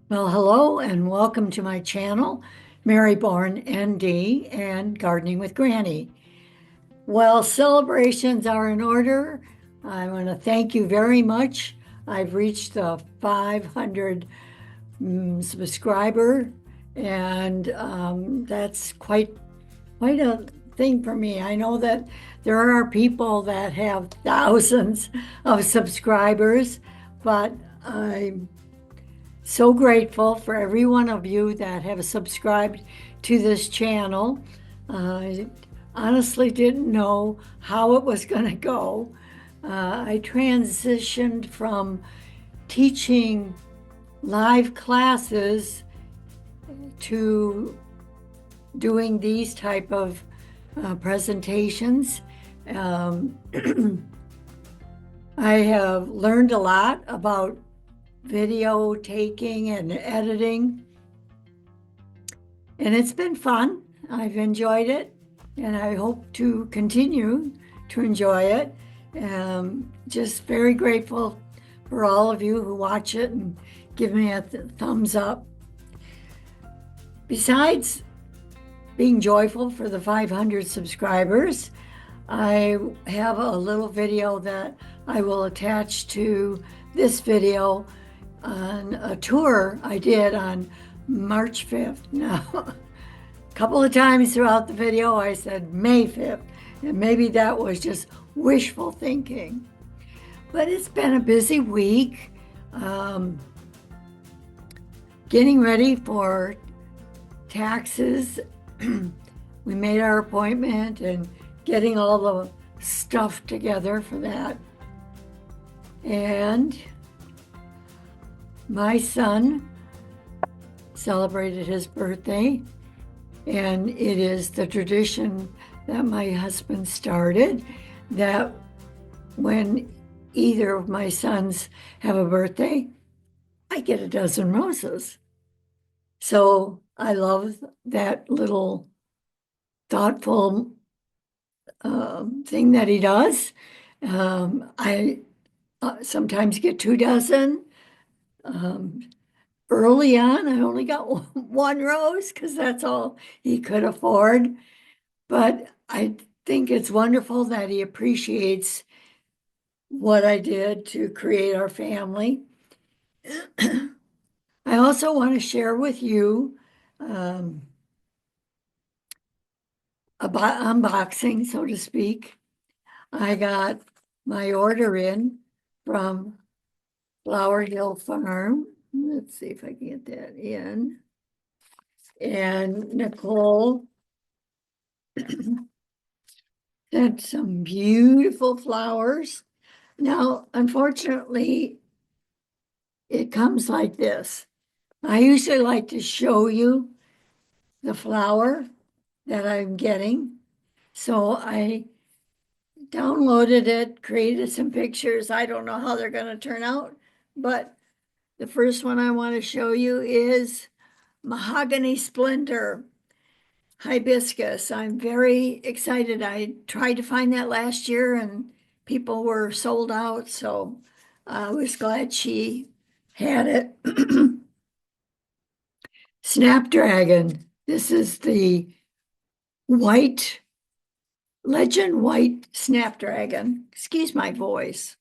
Well, hello and welcome to my channel, Maryborn ND and Gardening with Granny. Well, celebrations are in order. I want to thank you very much. I've reached the 500 subscriber, and that's quite a thing for me. I know that there are people that have thousands of subscribers, but I'm so grateful for every one of you that have subscribed to this channel. I honestly didn't know how it was going to go. I transitioned from teaching live classes to doing these type of presentations. Um, I have learned a lot about video taking and editing, and it's been fun. I've enjoyed it, and I hope to continue to enjoy it. Just very grateful for all of you who watch it and give me a thumbs up. Besides being joyful for the 500 subscribers, I have a little video that I will attach to this video on a tour I did on March 5th. Now, a couple of times throughout the video, I said May 5th, and maybe that was just wishful thinking. But it's been a busy week, getting ready for taxes. We made our appointment and getting all the stuff together for that. And my son celebrated his birthday, and it is the tradition that my husband started that when either of my sons have a birthday, I get a dozen roses. So I love that little thoughtful thing that he does. I sometimes get 2 dozen. Um, Early on, I only got one rose because that's all he could afford. But I think it's wonderful that he appreciates what I did to create our family. I also want to share with you um, about unboxing, so to speak. I got my order in from Flower Hill Farm. Let's see if I can get that in. And Nicole sent some beautiful flowers. Now, unfortunately, it comes like this. I usually like to show you the flower that I'm getting. So I downloaded it, created some pictures. I don't know how they're going to turn out, but the first one I want to show you is Mahogany Splendor Hibiscus. I'm very excited. I tried to find that last year and people were sold out, so I was glad she had it. Snapdragon. This is the white, legend white snapdragon. Excuse my voice.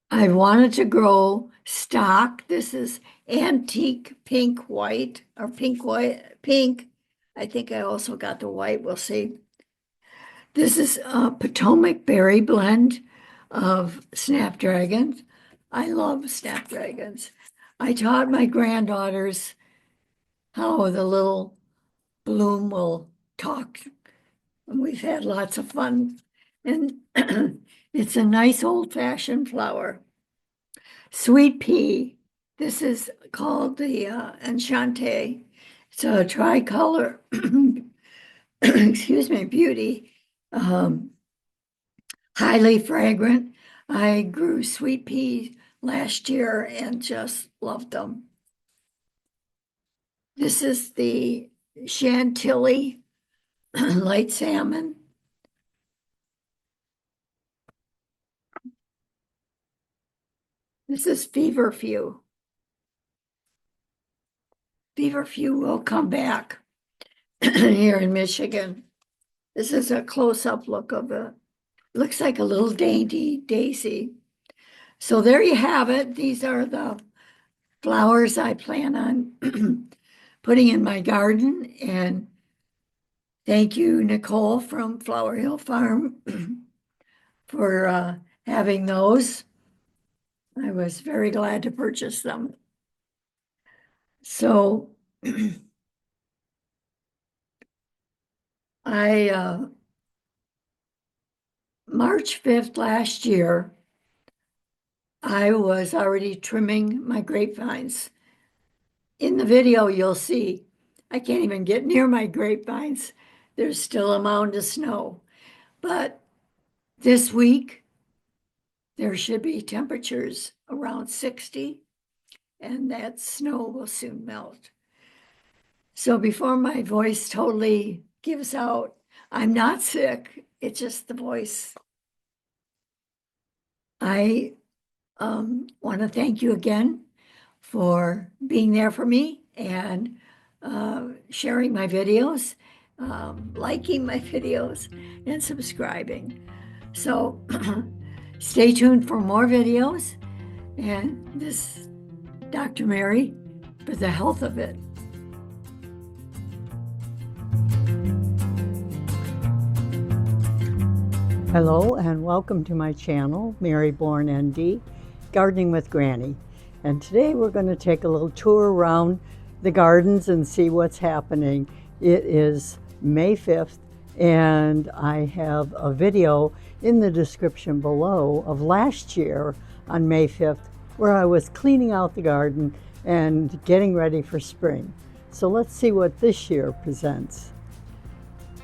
I wanted to grow stock. This is antique pink white or pink white, pink. I think I also got the white. We'll see. This is a Potomac berry blend of snapdragons. I love snapdragons. I taught my granddaughters how the little bloom will talk, and we've had lots of fun. And it's a nice old-fashioned flower. Sweet pea. This is called the Enchante. It's a tricolor, excuse me, beauty. Highly fragrant. I grew sweet pea last year and just loved them. This is the Chantilly light salmon. This is feverfew. Feverfew will come back here in Michigan. This is a close-up look of it. Looks like a little dainty daisy. So there you have it. These are the flowers I plan on putting in my garden. And thank you, Nicole from Flower Hill Farm, for having those. I was very glad to purchase them. So March 5th last year, I was already trimming my grapevines. In the video, you'll see I can't even get near my grapevines. There's still a mound of snow. But this week, there should be temperatures around 60, and that snow will soon melt. So before my voice totally gives out, I'm not sick. It's just the voice. I want to thank you again for being there for me and sharing my videos, liking my videos, and subscribing. So stay tuned for more videos. And this Dr. Mary for the health of it. Hello and welcome to my channel, Mary Bourne ND, Gardening with Granny. And today we're going to take a little tour around the gardens and see what's happening. It is May 5th and I have a video in the description below of last year on May 5th where I was cleaning out the garden and getting ready for spring. So let's see what this year presents.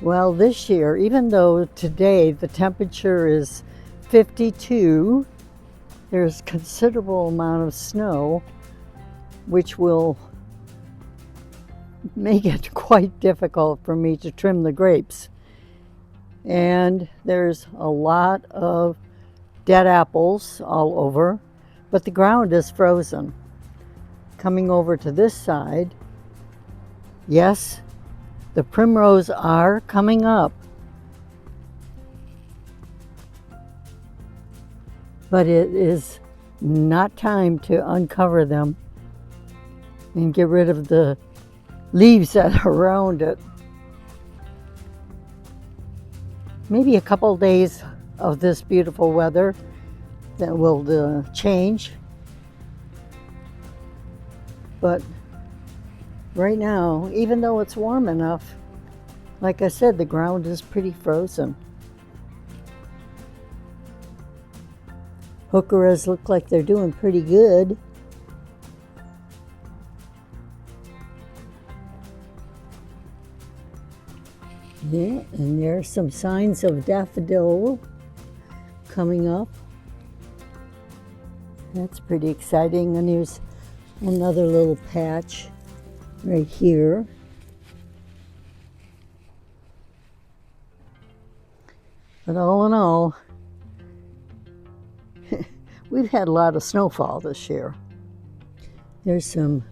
Well, this year, even though today the temperature is 52, there's considerable amount of snow, which will make it quite difficult for me to trim the grapes. And there's a lot of dead apples all over, but the ground is frozen. Coming over to this side, yes, the primrose are coming up, but it is not time to uncover them and get rid of the leaves that are around it. Maybe a couple days of this beautiful weather that will change, but right now, even though it's warm enough, like I said, the ground is pretty frozen. Heucheras look like they're doing pretty good. Yeah, and there's some signs of daffodil coming up. That's pretty exciting. And here's another little patch right here. But all in all, we've had a lot of snowfall this year. There's some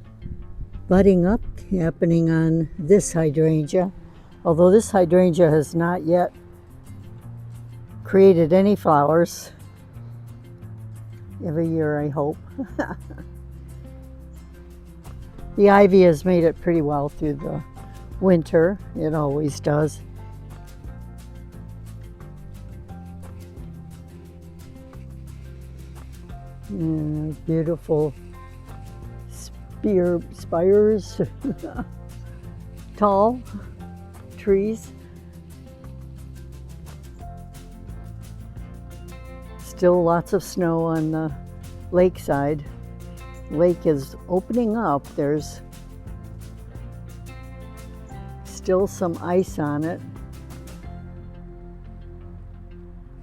budding up happening on this hydrangea, although this hydrangea has not yet created any flowers. Every year, I hope. The ivy has made it pretty well through the winter. It always does. And beautiful spires, tall trees. Still lots of snow on the lakeside. Lake is opening up. There's still some ice on it,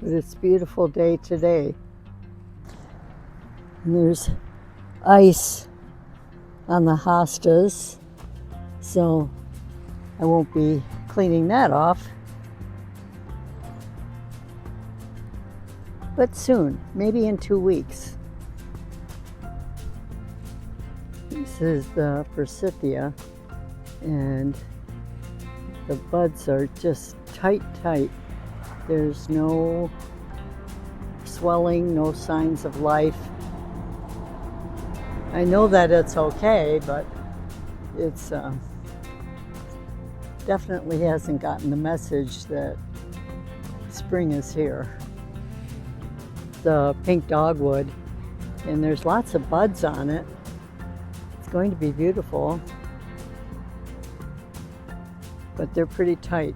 but it's a beautiful day today. And there's ice on the hostas, so I won't be cleaning that off. But soon, maybe in 2 weeks. This is the forsythia, and the buds are just tight. There's no swelling, no signs of life. I know that it's okay, but it's definitely hasn't gotten the message that spring is here. The pink dogwood, and there's lots of buds on it. It's going to be beautiful, but they're pretty tight.